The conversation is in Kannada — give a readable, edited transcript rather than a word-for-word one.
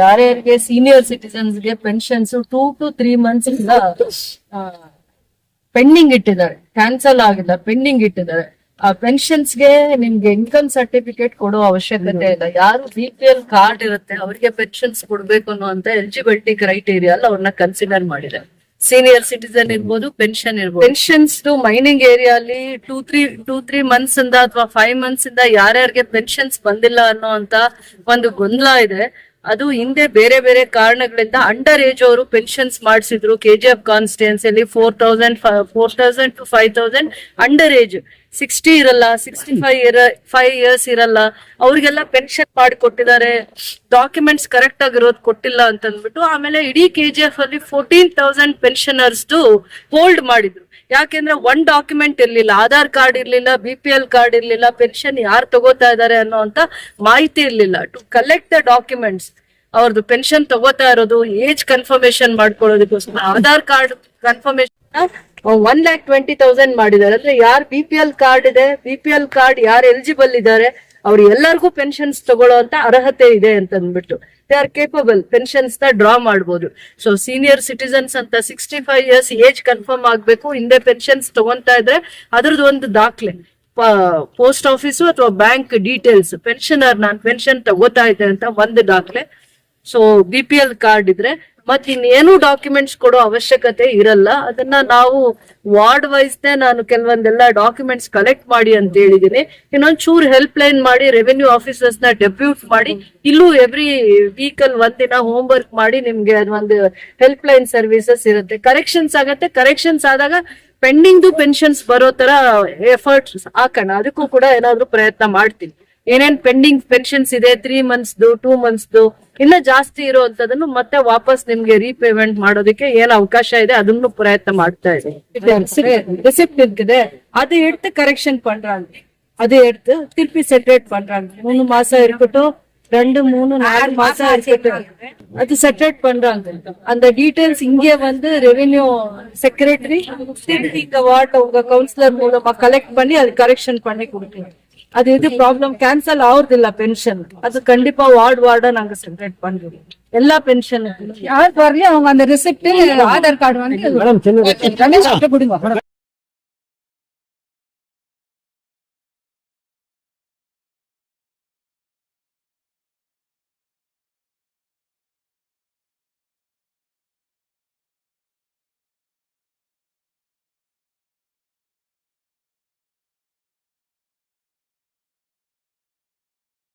ಯಾರ್ಯಾರಿಗೆ ಸೀನಿಯರ್ ಸಿಟಿಸನ್ಸ್ ಗೆ ಪೆನ್ಷನ್ಸ್ 2 to 3 months ಇಂದ ಪೆಂಡಿಂಗ್ ಇಟ್ಟಿದ್ದಾರೆ, ಕ್ಯಾನ್ಸಲ್ ಆಗಿಲ್ಲ, ಪೆಂಡಿಂಗ್ ಇಟ್ಟಿದ್ದಾರೆ. ಆ ಪೆನ್ಷನ್ಸ್ ಗೆ ನಿಮ್ಗೆ ಇನ್ಕಮ್ ಸರ್ಟಿಫಿಕೇಟ್ ಕೊಡೋ ಅವಶ್ಯಕತೆ ಇಲ್ಲ. ಯಾರು BPL ಕಾರ್ಡ್ ಇರುತ್ತೆ ಅವ್ರಿಗೆ ಪೆನ್ಷನ್ಸ್ ಕೊಡ್ಬೇಕು ಅನ್ನುವಂತ ಎಲಿಜಿಬಿಲಿಟಿ ಕ್ರೈಟೀರಿಯಾ ಅವ್ರನ್ನ ಕನ್ಸಿಡರ್ ಮಾಡಿದೆ. ಸೀನಿಯರ್ ಸಿಟಿಸನ್ ಇರ್ಬೋದು, ಪೆನ್ಷನ್ ಇರ್ಬೋದು. ಪೆನ್ಷನ್ಸ್ ಮೈನಿಂಗ್ ಏರಿಯಾ ಅಲ್ಲಿ 2-3 months ಇಂದ ಅಥವಾ 5 months ಇಂದ ಯಾರ್ಯಾರಿಗೆ ಪೆನ್ಷನ್ಸ್ ಬಂದಿಲ್ಲ ಅನ್ನೋ ಅಂತ ಒಂದು ಗೊಂದಲ ಇದೆ. ಅದು ಹಿಂದೆ ಬೇರೆ ಬೇರೆ ಕಾರಣಗಳಿಂದ ಅಂಡರ್ ಏಜ್ ಅವರು ಪೆನ್ಷನ್ಸ್ ಮಾಡಿಸಿದ್ರು. KGF ಕಾನ್ಸ್ಟಿಟ್ಯೂನ್ಸಿಯಲ್ಲಿ 4,000 to 5,000 ಅಂಡರ್ ಏಜ್, 60 ಇರಲ್ಲ, 65 years ಇರಲ್ಲ, ಅವ್ರಿಗೆಲ್ಲ ಪೆನ್ಷನ್ ಮಾಡಿ ಕೊಟ್ಟಿದ್ದಾರೆ. ಡಾಕ್ಯುಮೆಂಟ್ಸ್ ಕರೆಕ್ಟ್ ಆಗಿರೋದು ಕೊಟ್ಟಿಲ್ಲ ಅಂತ ಅಂದ್ಬಿಟ್ಟು ಆಮೇಲೆ ಇಡೀ KGF ಅಲ್ಲಿ 14,000 ಪೆನ್ಷನರ್ಸ್ ಹೋಲ್ಡ್ ಮಾಡಿದ್ರು. ಯಾಕೆಂದ್ರೆ 1 ಡಾಕ್ಯುಮೆಂಟ್ ಇರ್ಲಿಲ್ಲ, ಆಧಾರ್ ಕಾರ್ಡ್ ಇರ್ಲಿಲ್ಲ, BPL ಕಾರ್ಡ್ ಇರ್ಲಿಲ್ಲ, ಪೆನ್ಷನ್ ಯಾರು ತಗೋತಾ ಇದಾರೆ ಅನ್ನೋ ಅಂತ ಮಾಹಿತಿ ಇರ್ಲಿಲ್ಲ. ಟು ಕಲೆಕ್ಟ್ ದ ಡಾಕ್ಯುಮೆಂಟ್ಸ್, ಅವ್ರದ್ದು ಪೆನ್ಷನ್ ತಗೋತಾ ಇರೋದು ಏಜ್ ಕನ್ಫರ್ಮೇಶನ್ ಮಾಡ್ಕೊಳ್ಳೋದಕ್ಕೋಸ್ಕರ ಆಧಾರ್ ಕಾರ್ಡ್ ಕನ್ಫರ್ಮೇಶನ್ 1,20,000 ಮಾಡಿದ್ದಾರೆ. ಅಂದ್ರೆ ಯಾರು BPL ಕಾರ್ಡ್ ಇದೆ, BPL ಕಾರ್ಡ್ ಯಾರು ಎಲಿಜಿಬಲ್ ಇದ್ದಾರೆ ಅವ್ರು ಎಲ್ಲರಿಗೂ ಪೆನ್ಷನ್ಸ್ ತಗೊಳ್ಳೋ ಅಂತ ಅರ್ಹತೆ ಇದೆ ಅಂತ ಅಂದ್ಬಿಟ್ಟು ದೇ ಆರ್ ಕೇಪಬಲ್, ಪೆನ್ಷನ್ಸ್ ನ ಡ್ರಾ ಮಾಡಬಹುದು. ಸೊ ಸೀನಿಯರ್ ಸಿಟಿಸನ್ಸ್ ಅಂತ 65 years ಏಜ್ ಕನ್ಫರ್ಮ್ ಆಗ್ಬೇಕು. ಹಿಂದೆ ಪೆನ್ಷನ್ಸ್ ತಗೊಂತಾ ಇದ್ರೆ ಅದ್ರದ್ದು ಒಂದು ದಾಖಲೆ, ಪೋಸ್ಟ್ ಆಫೀಸು ಅಥವಾ ಬ್ಯಾಂಕ್ ಡೀಟೇಲ್ಸ್, ಪೆನ್ಷನರ್ ನಾನು ಪೆನ್ಷನ್ ತಗೋತಾ ಇದ್ದೆ ಅಂತ ಒಂದು ದಾಖಲೆ. ಸೊ BPL ಕಾರ್ಡ್ ಇದ್ರೆ ಮತ್ ಇನ್ನೇನು ಡಾಕ್ಯುಮೆಂಟ್ಸ್ ಕೊಡೋ ಅವಶ್ಯಕತೆ ಇರಲ್ಲ. ಅದನ್ನ ನಾವು ವಾರ್ಡ್ ವೈಸ್ ನಾನು ಕೆಲವೊಂದೆಲ್ಲ ಡಾಕ್ಯುಮೆಂಟ್ಸ್ ಕಲೆಕ್ಟ್ ಮಾಡಿ ಅಂತ ಹೇಳಿದೀನಿ. ಇನ್ನೊಂದ್ ಚೂರ್ ಹೆಲ್ಪ್ ಲೈನ್ ಮಾಡಿ ರೆವೆನ್ಯೂ ಆಫೀಸರ್ಸ್ ನ ಡೆಪ್ಯೂಟ್ ಮಾಡಿ ಇಲ್ಲೂ ಎವ್ರಿ ವೀಕಲ್ ಒಂದಿನ ಹೋಮ್ ವರ್ಕ್ ಮಾಡಿ ನಿಮ್ಗೆ ಒಂದು ಹೆಲ್ಪ್ ಲೈನ್ ಸರ್ವಿಸಸ್ ಇರುತ್ತೆ. ಕರೆಕ್ಷನ್ಸ್ ಆಗತ್ತೆ, ಕರೆಕ್ಷನ್ಸ್ ಆದಾಗ ಪೆಂಡಿಂಗ್ ಪೆನ್ಷನ್ಸ್ ಬರೋ ತರ ಎಫರ್ಟ್ಸ್ ಹಾಕೋಣ. ಅದಕ್ಕೂ ಕೂಡ ಏನಾದ್ರು ಪ್ರಯತ್ನ ಮಾಡ್ತೀನಿ. ಏನೇನ್ ಪೆಂಡಿಂಗ್ ಪೆನ್ಷನ್ಸ್ ಇದೆ 3 months 2 months ಇನ್ನ ಜಾಸ್ತಿ ಇರೋಂಥದನ್ನು ಮತ್ತೆ ವಾಪಸ್ ನಿಮ್ಗೆ ರೀಪೇಮೆಂಟ್ ಮಾಡೋದಕ್ಕೆ ಏನ್ ಅವಕಾಶ ಇದೆ ಅದನ್ನು ಪ್ರಯತ್ನ ಮಾಡ್ತಾ ಇದೆ. ரிசிப்ட் இருக்குது, அது எடுத்து கரெக்ஷன் பண்றாங்க. அது எடுத்து திருப்பி செட்டரேட் பண்றாங்க. 3 மாசம் இருக்கட்டும், 2, 3, 4 மாசம் இருக்கட்டும், அது செட்டரேட் பண்றாங்க. அந்த டீடைல்ஸ் இங்கே வந்து ரெவென்யூ செக்ரட்டரி இந்த வார்டு உங்க கவுன்சிலர் மூலமா கலெக்ட் பண்ணி அது கரெக்ஷன் பண்ணி கொடுக்குறோம். அது இது ப்ராப்ளம் கேன்சல் ஆகுறது இல்ல பென்ஷன், அது கண்டிப்பா வார்டா நாங்க செப்பரேட் பண்றோம். எல்லா பென்ஷனுக்கும் யார் வரலையும் அவங்க அந்த ரிசிப்ட் ஆதார் கார்டு வந்து